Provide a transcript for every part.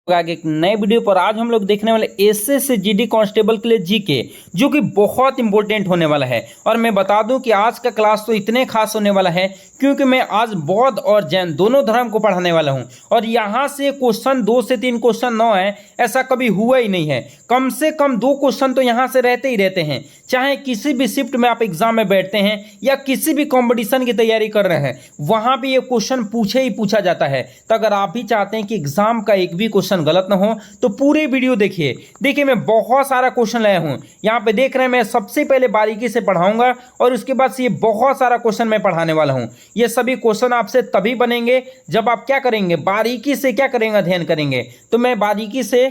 आगे एक नए वीडियो पर आज हम लोग देखने वाले एसएस जीडी कांस्टेबल के लिए जीके, जो कि बहुत इंपॉर्टेंट होने वाला है। और मैं बता दूं कि आज का क्लास तो इतने खास होने वाला है क्योंकि मैं आज बौद्ध और जैन दोनों धर्म को पढ़ाने वाला हूं। और यहां से क्वेश्चन 2 से 3 क्वेश्चन न है, ऐसा कभी हुआ ही नहीं है। कम से कम 2 क्वेश्चन तो यहां से रहते ही रहते हैं, चाहे किसी भी शिफ्ट में आप एग्जाम में बैठते हैं या किसी भी कंपटीशन की तैयारी कर रहे हैं, वहां भी ये क्वेश्चन पूछे ही पूछा जाता है। तो अगर आप भी चाहते हैं कि एग्जाम का एक भी क्वेश्चन गलत ना हो तो पूरे वीडियो देखिए मैं बहुत सारा क्वेश्चन लाया हूं। यहां पे देख रहे हैं, मैं सबसे पहले बारीकी से पढ़ाऊंगा और उसके बाद से ये बहुत सारा क्वेश्चन मैं पढ़ाने वाला हूं। ये सभी क्वेश्चन आपसे तभी बनेंगे जब आप क्या करेंगे, बारीकी से क्या करेंगे, अध्ययन करेंगे। तो मैं बारीकी से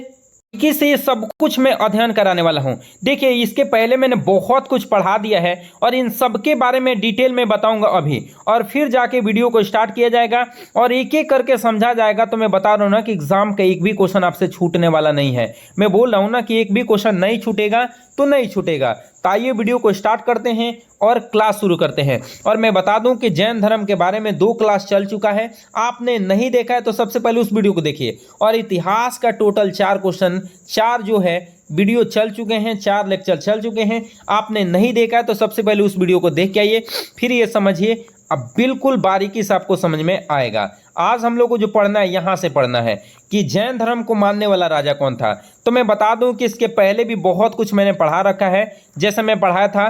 ये सब कुछ मैं अध्ययन कराने वाला हूं। देखिए, इसके पहले मैंने बहुत कुछ पढ़ा दिया है और इन सब के बारे में डिटेल में बताऊंगा अभी, और फिर जाके वीडियो को स्टार्ट किया जाएगा और एक एक करके समझा जाएगा। तो मैं बता रहा हूं ना कि एग्जाम का एक भी क्वेश्चन आपसे छूटने वाला नहीं है। मैं बोल रहा हूं ना कि एक भी क्वेश्चन नहीं छूटेगा तो नहीं छूटेगा। तो आइए वीडियो को स्टार्ट करते हैं और क्लास शुरू करते हैं। और मैं बता दूं कि जैन धर्म के बारे में 2 क्लास चल चुका है, आपने नहीं देखा है तो सबसे पहले उस वीडियो को देखिए। और इतिहास का टोटल 4 क्वेश्चन, 4 जो है वीडियो चल चुके हैं, 4 लेक्चर चल चुके हैं। आपने नहीं देखा है तो सबसे पहले उस वीडियो को देख के आइए, फिर ये समझिए। अब बिल्कुल बारीकी से आपको समझ में आएगा। आज हम लोग को जो पढ़ना है, यहां से पढ़ना है कि जैन धर्म को मानने वाला राजा कौन था। तो मैं बता दूं कि इसके पहले भी बहुत कुछ मैंने पढ़ा रखा है। जैसे मैं पढ़ाया था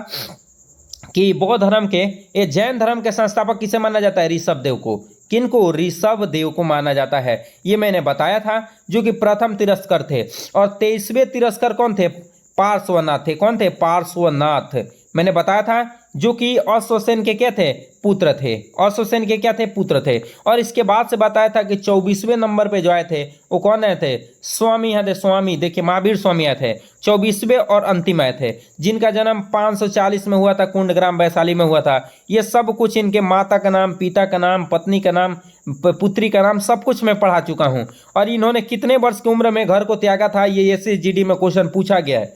कि बौद्ध धर्म के, ये जैन धर्म के संस्थापक किसे माना जाता है, ऋषभ देव को। किनको? ऋषभ देव को माना जाता है, ये मैंने बताया था, जो कि प्रथम तिरस्कर थे। और 23वें तिरस्कर कौन थे? पार्श्वनाथ थे। कौन थे? पार्श्वनाथ। मैंने बताया था, जो कि अश्वसेन के क्या थे? पुत्र थे। अश्वसेन के क्या थे? पुत्र थे। और इसके बाद से बताया था कि 24वें नंबर पे जो आए थे वो कौन आए थे? स्वामी आए थे। स्वामी, देखिए महावीर स्वामी आए थे 24वें और अंतिम आए थे, जिनका जन्म 540 में हुआ था, कुंडग्राम वैशाली में हुआ था। ये सब कुछ इनके माता का नाम, पिता का नाम, पत्नी का नाम, पुत्री का नाम, सब कुछ मैं पढ़ा चुका हूं। और इन्होंने कितने वर्ष की उम्र में घर को त्यागा था, ये एसएसजीडी में क्वेश्चन पूछा गया है।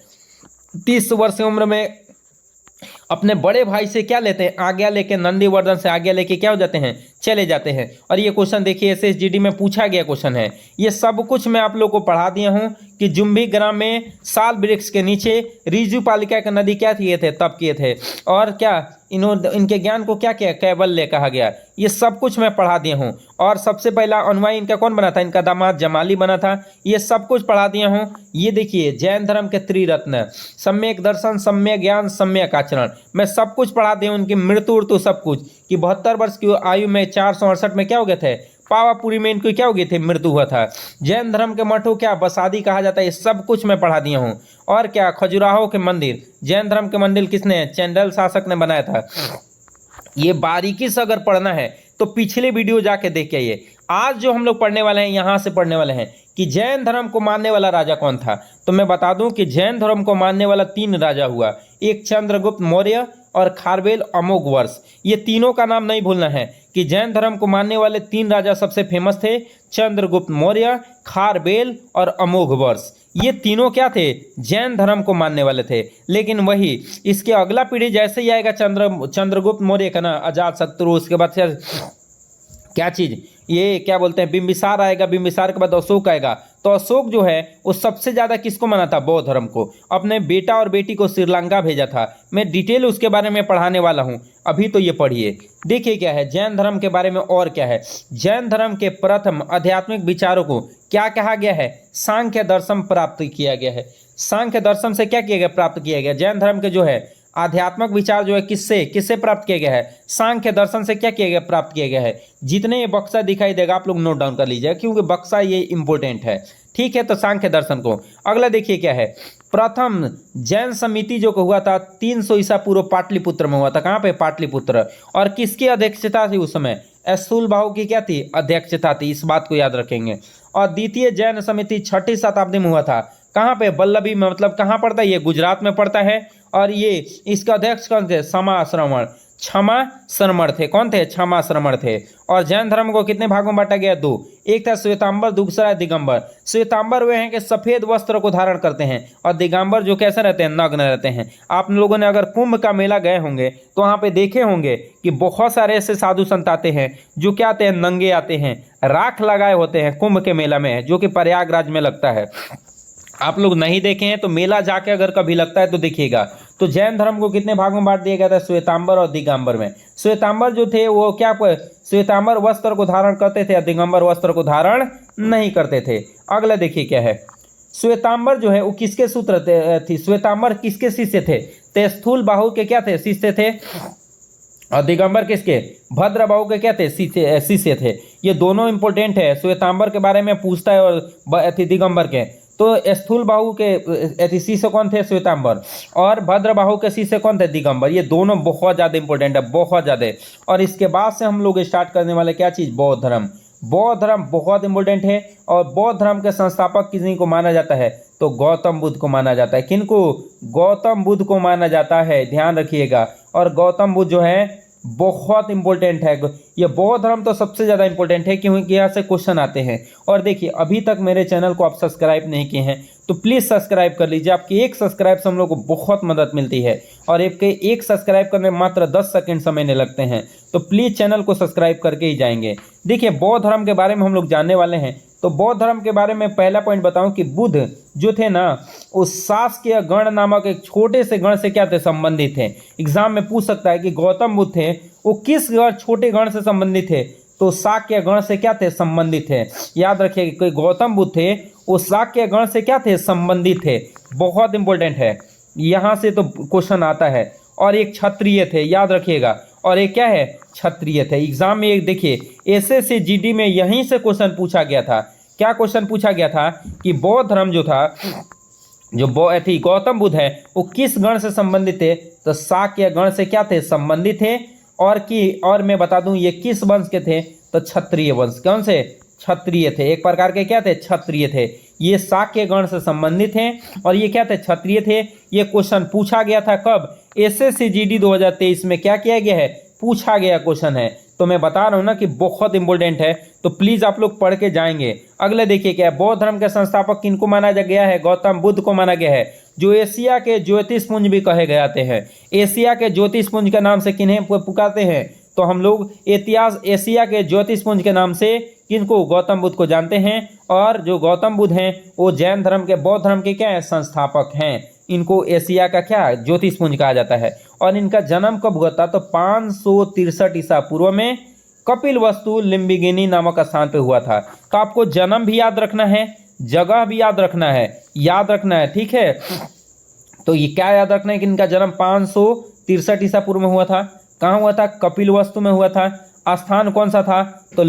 30 वर्ष की उम्र में अपने बड़े भाई से क्या लेते हैं? आज्ञा लेके, नंदीवर्धन से आज्ञा लेके क्या हो जाते हैं? चले जाते हैं। और ये क्वेश्चन देखिए एसएसजीडी में पूछा गया क्वेश्चन है। ये सब कुछ मैं आप लोग को पढ़ा दिया हूं कि जुम्भी ग्राम में साल वृक्ष के नीचे रिजु पालिका का नदी क्या किए थे? तप किए थे। और क्या इनके ज्ञान को क्या किया? कैवल्य कहा गया। ये सब कुछ मैं पढ़ा दिया हूं। और सबसे पहला अनुयायी इनका कौन बना था? इनका दामाद जमाली बना था। ये सब कुछ पढ़ा दिया हूं। ये देखिए जैन धर्म के त्रिरत्न, सम्यक दर्शन, सम्यक ज्ञान, सम्यक आचरण, मैं सब कुछ पढ़ा दिया। उनकी मृत्यु सब कुछ कि 72 वर्ष की आयु में 468 में क्या हो गए थे? पावापुरी में इनको क्या हो गए थे? मृत्यु हुआ था। जैन धर्म के मठों क्या बसादी कहा जाता है, ये सब कुछ मैं पढ़ा दिया हूँ। और क्या खजुराहो के मंदिर, जैन धर्म के मंदिर किसने? चंदेल शासक ने बनाया था। ये बारीकी से अगर पढ़ना है तो पिछले वीडियो जाके देख के आइए। आज जो हम लोग पढ़ने वाले हैं, यहां से पढ़ने वाले हैं कि जैन धर्म को मानने वाला राजा कौन था। तो मैं बता दूं कि जैन धर्म को मानने वाला 3 राजा हुआ, एक चंद्रगुप्त मौर्य और खारवेल अमोघवर्ष। ये तीनों का नाम नहीं भूलना है कि जैन धर्म को मानने वाले 3 राजा सबसे फेमस थे, चंद्रगुप्त मौर्य, खारवेल और अमोघवर्ष। ये तीनों क्या थे? जैन धर्म को मानने वाले थे। लेकिन वही इसके अगला पीढ़ी जैसे ही आएगा, चंद्रगुप्त मौर्य का ना अजात शत्रु, उसके बाद क्या चीज, ये क्या बोलते हैं, बिंबिसार आएगा। बिंबिसार के बाद अशोक आएगा। तो अशोक जो है वो सबसे ज्यादा किसको माना था? बौद्ध धर्म को। अपने बेटा और बेटी को श्रीलंका भेजा था। मैं डिटेल उसके बारे में पढ़ाने वाला हूं, अभी तो ये पढ़िए। देखिए क्या है जैन धर्म के बारे में और क्या है। जैन धर्म के प्रथम आध्यात्मिक विचारों को क्या कहा गया है? सांख्य दर्शन प्राप्त किया गया है। सांख्य दर्शन से क्या किया गया? प्राप्त किया गया। जैन धर्म के जो है आध्यात्मिक विचार जो है किससे प्राप्त किया गया है? सांख्य दर्शन से क्या किया गया? प्राप्त किया गया है। जितने ये बक्सा दिखाई देगा आप लोग नोट डाउन कर लीजिए, क्योंकि बक्सा ये इंपॉर्टेंट है। ठीक है, तो सांख्य दर्शन को। अगला देखिए क्या है, प्रथम जैन समिति जो हुआ था 300 ईसा पूर्व पाटलिपुत्र में हुआ था। कहाँ पे? पाटलिपुत्र। और किसकी अध्यक्षता थी उस समय? स्थूलबाहु की क्या थी? अध्यक्षता थी। इस बात को याद रखेंगे। और द्वितीय जैन समिति 6ठी शताब्दी में हुआ था। कहाँ पे? वल्लभी में। मतलब कहाँ पड़ता है? ये गुजरात में पड़ता है। और ये इसका अध्यक्ष कौन थे? समाश्रवण। क्षमा श्रमण थे। कौन थे? क्षमा श्रमण थे। और जैन धर्म को कितने भागों में बांटा गया? दो। एक था श्वेतांबर, दूसरा दिगंबर। श्वेतांबर वे हैं कि सफेद वस्त्र को धारण करते हैं, और दिगंबर जो कैसे रहते हैं? नग्न रहते हैं। आप लोगों ने अगर कुंभ का मेला गए होंगे तो वहां पे देखे होंगे कि बहुत सारे ऐसे साधु संत आते हैं जो क्या आते हैं? नंगे आते हैं, राख लगाए होते हैं कुंभ के मेला में, जो कि प्रयागराज में लगता है। आप लोग नहीं देखे हैं तो मेला जाके अगर कभी लगता है तो देखिएगा। तो जैन धर्म को कितने भागों में बांट दिया गया था? श्वेतांबर और दिगंबर में। श्वेतांबर जो थे वो क्या, श्वेतांबर वस्त्र को धारण करते थे, दिगंबर वस्त्र को धारण नहीं करते थे। अगला देखिए क्या है। श्वेतांबर जो है वो किसके सूत्र थी? श्वेतांबर किसके शिष्य थे? ते स्थूल बाहु के क्या थे? शिष्य थे। और दिगंबर किसके? भद्रबाहु के क्या थे? शिष्य थे। ये दोनों इंपॉर्टेंट है, श्वेतांबर के बारे में पूछता है और दिगंबर के। तो स्थूल बाहु के शिष्य कौन थे? श्वेतांबर। और भद्रबाहु के शिष्य कौन थे? दिगंबर। ये दोनों बहुत ज़्यादा इंपॉर्टेंट है, बहुत ज़्यादा। और इसके बाद से हम लोग स्टार्ट करने वाले क्या चीज़? बौद्ध धर्म। बौद्ध धर्म बहुत इंपॉर्टेंट है। और बौद्ध धर्म के संस्थापक किसी को माना जाता है? तो गौतम बुद्ध को माना जाता है। किनको? गौतम बुद्ध को माना जाता है, ध्यान रखिएगा। और गौतम बुद्ध जो है बहुत इंपॉर्टेंट है। ये बौद्ध धर्म तो सबसे ज़्यादा इंपॉर्टेंट है क्योंकि यहाँ से क्वेश्चन आते हैं। और देखिए, अभी तक मेरे चैनल को आप सब्सक्राइब नहीं किए हैं तो प्लीज़ सब्सक्राइब कर लीजिए। आपकी एक सब्सक्राइब से हम लोग को बहुत मदद मिलती है, और आपके एक सब्सक्राइब करने में मात्र 10 सेकंड समय नहीं लगते हैं। तो प्लीज़ चैनल को सब्सक्राइब करके ही जाएंगे। देखिए, बौद्ध धर्म के बारे में हम लोग जानने वाले हैं। तो बौद्ध धर्म के बारे में पहला पॉइंट बताऊं कि बुद्ध जो थे ना, उस शासकीय गण नामक एक छोटे से गण से क्या थे? संबंधित थे। एग्जाम में पूछ सकता है कि गौतम बुद्ध थे वो किस छोटे गण से संबंधित थे? तो शाक्य गण से क्या थे? संबंधित थे। याद रखिए कि गौतम बुद्ध थे वो शाक्य गण से क्या थे? संबंधित थे। बहुत इंपॉर्टेंट है, यहाँ से तो क्वेश्चन आता है। और एक क्षत्रिय थे, याद रखिएगा। और एक क्या है? क्षत्रिय थे। एग्जाम में एक देखिए, एसएससी जीडी में यहीं से क्वेश्चन पूछा गया था। क्या क्वेश्चन पूछा गया था? कि बौद्ध धर्म जो था, जो गौतम बुद्ध है वो किस गण से संबंधित थे? तो शाक्य गण से क्या थे? संबंधित थे। और मैं बता दूं ये किस वंश के थे? तो क्षत्रिय वंश। कौन से? क्षत्रिय थे। एक प्रकार के क्या थे? क्षत्रिय थे। ये शाक्य गण से संबंधित हैं और ये क्या थे? क्षत्रिय थे। ये क्वेश्चन पूछा गया था कब? एसएससी जीडी 2023 में क्या किया गया है? पूछा गया क्वेश्चन है। तो मैं बता रहा हूँ ना कि बहुत इंपॉर्टेंट है, तो प्लीज़ आप लोग पढ़ के जाएंगे। अगले देखिए क्या है। बौद्ध धर्म के संस्थापक किनको माना गया है? गौतम बुद्ध को माना गया है, जो एशिया के ज्योतिषपुंज भी कहे जाते हैं। एशिया के ज्योतिषपुंज के नाम से किन्हें पुकारते हैं? तो हम लोग इतिहास एशिया के ज्योतिषपुंज के नाम से किनको? गौतम बुद्ध को जानते हैं। और जो गौतम बुद्ध हैं वो जैन धर्म के, बौद्ध धर्म के क्या है? संस्थापक हैं। इनको एशिया का क्या? ज्योतिषपुंज कहा जाता है। और इनका जन्म कब हुआ था? तो 563 ईसा पूर्व में कपिलवस्तु लिम्बिगिनी नामक स्थान पे हुआ था। तो आपको जन्म भी याद रखना है, जगह भी याद रखना है, ठीक है। तो ये क्या याद रखना है कि इनका जन्म 563 ईसा पूर्व में हुआ था। कहाँ हुआ था? कपिलवस्तु में हुआ था। स्थान कौन सा था? तो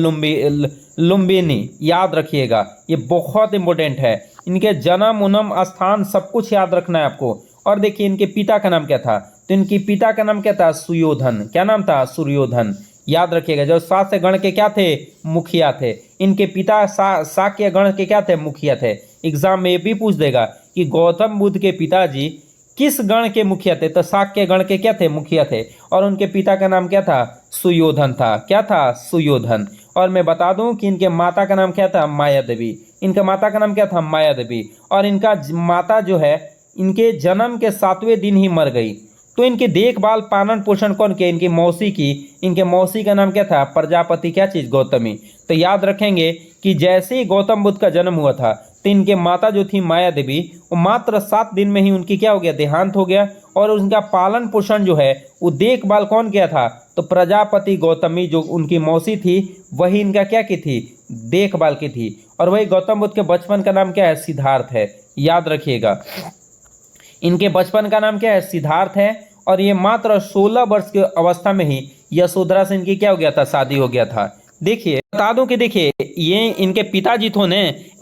लुम्बिनी। याद रखिएगा, ये बहुत इंपॉर्टेंट है। इनके जन्म उन्म स्थान सब कुछ याद रखना है आपको। और देखिए इनके पिता का नाम क्या था? तो इनके पिता का नाम क्या था? सुयोधन। क्या नाम था? सुयोधन। याद रखिएगा, जो शाक्य गण के क्या थे? मुखिया थे। इनके पिता शाक्य गण के क्या थे? मुखिया थे। एग्जाम में ये भी पूछ देगा कि गौतम बुद्ध के पिताजी किस गण के मुखिया थे? तो शाक्य गण के क्या थे? मुखिया थे। और उनके पिता का नाम क्या था? सुयोधन था। क्या था? सुयोधन। और मैं बता दूं कि इनके माता का नाम क्या था? माया देवी। इनके माता का नाम क्या था? माया देवी। और इनका माता जो है इनके जन्म के 7वें दिन ही मर गई। तो इनकी देखभाल पालन पोषण कौन किया? इनकी मौसी की। इनके मौसी का नाम क्या था? प्रजापति क्या चीज? गौतमी। तो याद रखेंगे कि जैसे ही गौतम बुद्ध का जन्म हुआ था तो इनके माता जो थी माया देवी, वो मात्र 7 दिन में ही उनकी क्या हो गया? देहांत हो गया। और उनका पालन पोषण जो है वो देखभाल कौन किया था? तो प्रजापति गौतमी जो उनकी मौसी थी वही इनका क्या की थी? देखभाल की थी। और वही गौतम बुद्ध के बचपन का नाम क्या है? सिद्धार्थ है। याद रखिएगा, इनके बचपन का नाम क्या है? सिद्धार्थ है। और ये मात्र 16 वर्ष की अवस्था में ही यशोधरा से इनकी क्या हो गया था? शादी हो गया था। देखिए बता दूं कि देखिए ये इनके पिताजी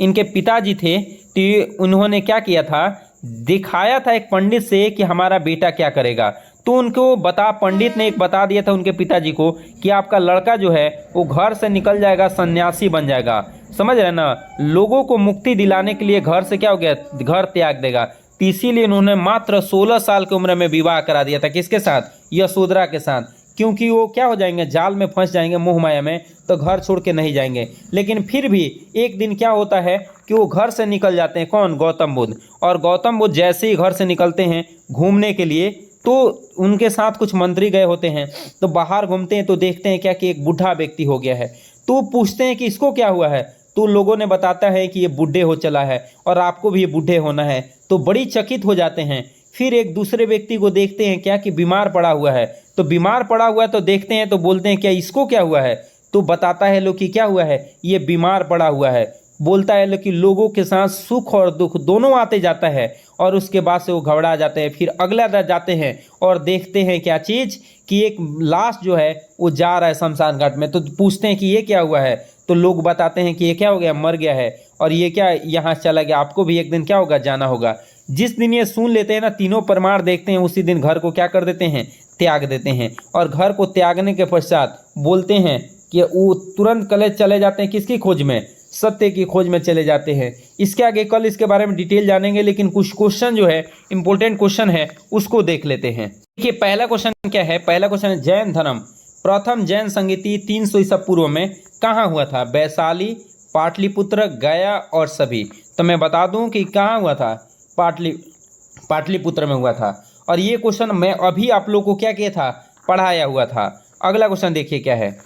इनके पिताजी थे तो उन्होंने क्या किया था? दिखाया था एक पंडित से कि हमारा बेटा क्या करेगा। तो उनको पंडित ने एक बता दिया था उनके पिताजी को कि आपका लड़का जो है वो घर से निकल जाएगा, सन्यासी बन जाएगा। समझ रहे ना? लोगों को मुक्ति दिलाने के लिए घर से क्या हो गया? घर त्याग देगा। इसीलिए उन्होंने मात्र 16 साल की उम्र में विवाह करा दिया था। किसके साथ? यशोधरा के साथ। क्योंकि वो क्या हो जाएंगे, जाल में फंस जाएंगे मोह माया में, तो घर छोड़ के नहीं जाएंगे। लेकिन फिर भी एक दिन क्या होता है कि वो घर से निकल जाते हैं। कौन? गौतम बुद्ध। और गौतम बुद्ध जैसे ही घर से निकलते हैं घूमने के लिए, तो उनके साथ कुछ मंत्री गए होते हैं। तो बाहर घूमते हैं तो देखते हैं क्या कि एक बूढ़ा व्यक्ति हो गया है। तो पूछते हैं कि इसको क्या हुआ है, तो लोगों ने बताता है कि ये बूढ़े हो चला है और आपको भी ये बूढ़े होना है। तो बड़ी चकित हो जाते हैं। फिर एक दूसरे व्यक्ति को देखते हैं क्या कि बीमार पड़ा हुआ है। तो बीमार पड़ा हुआ है तो देखते हैं, तो बोलते हैं क्या इसको क्या हुआ है, तो बताता है लोग कि क्या हुआ है, ये बीमार पड़ा हुआ है। बोलता है कि लोगों के साथ सुख और दुख दोनों आते जाता है। और उसके बाद से वो घबरा जाते हैं। फिर अगला दिन जाते हैं और देखते हैं क्या चीज़ कि एक लाश जो है वो जा रहा है शमशान घाट में। तो पूछते हैं कि ये क्या हुआ है, तो लोग बताते हैं कि ये क्या हो गया, मर गया है और ये क्या यहाँ चला गया, आपको भी एक दिन क्या होगा, जाना होगा। जिस दिन ये सुन लेते हैं ना, तीनों प्रमाण देखते हैं, उसी दिन घर को क्या कर देते हैं, त्याग देते हैं। और घर को त्यागने के पश्चात बोलते हैं कि वो तुरंत कले चले जाते हैं किसकी खोज में, सत्य की खोज में चले जाते हैं। इसके आगे कल इसके बारे में डिटेल जानेंगे, लेकिन कुछ क्वेश्चन जो है इंपॉर्टेंट क्वेश्चन है उसको देख लेते हैं। देखिए पहला क्वेश्चन क्या है, पहला क्वेश्चन है जैन धर्म प्रथम जैन संगीति 300 ईसा पूर्व में कहाँ हुआ था? वैशाली, पाटलिपुत्र, गया और सभी। तो मैं बता दूं कि कहाँ हुआ था, पाटलिपुत्र में हुआ था। और ये क्वेश्चन मैं अभी आप लोगों को क्या किया था, पढ़ाया हुआ था। अगला क्वेश्चन देखिए क्या है,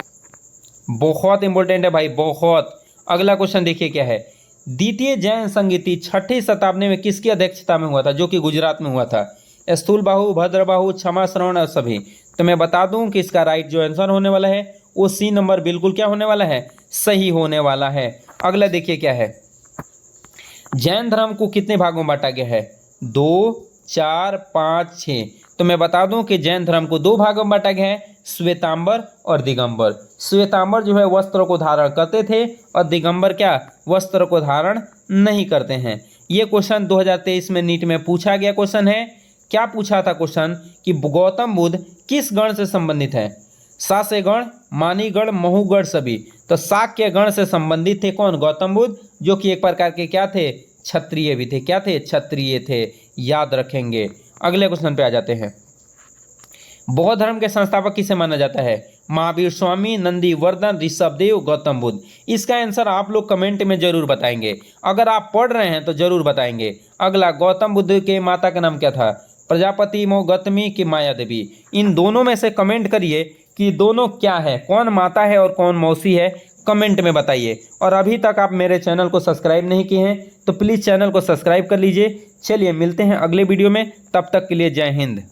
बहुत इंपॉर्टेंट है भाई, बहुत। अगला क्वेश्चन देखिए क्या है, द्वितीय जैन संगीति 6ठी शताब्दी में किसकी अध्यक्षता में हुआ था, जो कि गुजरात में हुआ था? स्थूलबाहु, भद्रबाहु, क्षमा श्रवण और सभी। तो मैं बता दूं कि इसका राइट जो आंसर होने वाला है वो सी नंबर बिल्कुल क्या होने वाला है, सही होने वाला है। अगला देखिए क्या है, जैन धर्म को कितने भागों में बांटा गया है? 2, 4, 5, 6। तो मैं बता दूं कि जैन धर्म को 2 भागों में बांटा गया है, श्वेतांबर और दिगंबर। श्वेतांबर जो है वस्त्र को धारण करते थे और दिगंबर क्या, वस्त्र को धारण नहीं करते हैं। ये क्वेश्चन 2023 में नीट में पूछा गया क्वेश्चन है। क्या पूछा था क्वेश्चन कि गौतम बुद्ध किस गण से संबंधित है? शाक्य गण, मानीगण, महुगण सभी। तो शाक्य गण से संबंधित थे कौन, गौतम बुद्ध, जो कि एक प्रकार के क्या थे, क्षत्रिय भी थे। क्या थे, क्षत्रिय थे, याद रखेंगे। अगले क्वेश्चन पे आ जाते हैं, बौद्ध धर्म के संस्थापक किसे माना जाता है? महावीर स्वामी, नंदीवर्धन, ऋषभदेव, गौतम बुद्ध। इसका आंसर आप लोग कमेंट में जरूर बताएंगे, अगर आप पढ़ रहे हैं तो जरूर बताएंगे। अगला, गौतम बुद्ध के माता का नाम क्या था? प्रजापति, गौतमी की माया देवी। इन दोनों में से कमेंट करिए कि दोनों क्या है, कौन माता है और कौन मौसी है, कमेंट में बताइए। और अभी तक आप मेरे चैनल को सब्सक्राइब नहीं किए हैं तो प्लीज़ चैनल को सब्सक्राइब कर लीजिए। चलिए मिलते हैं अगले वीडियो में, तब तक के लिए जय हिंद।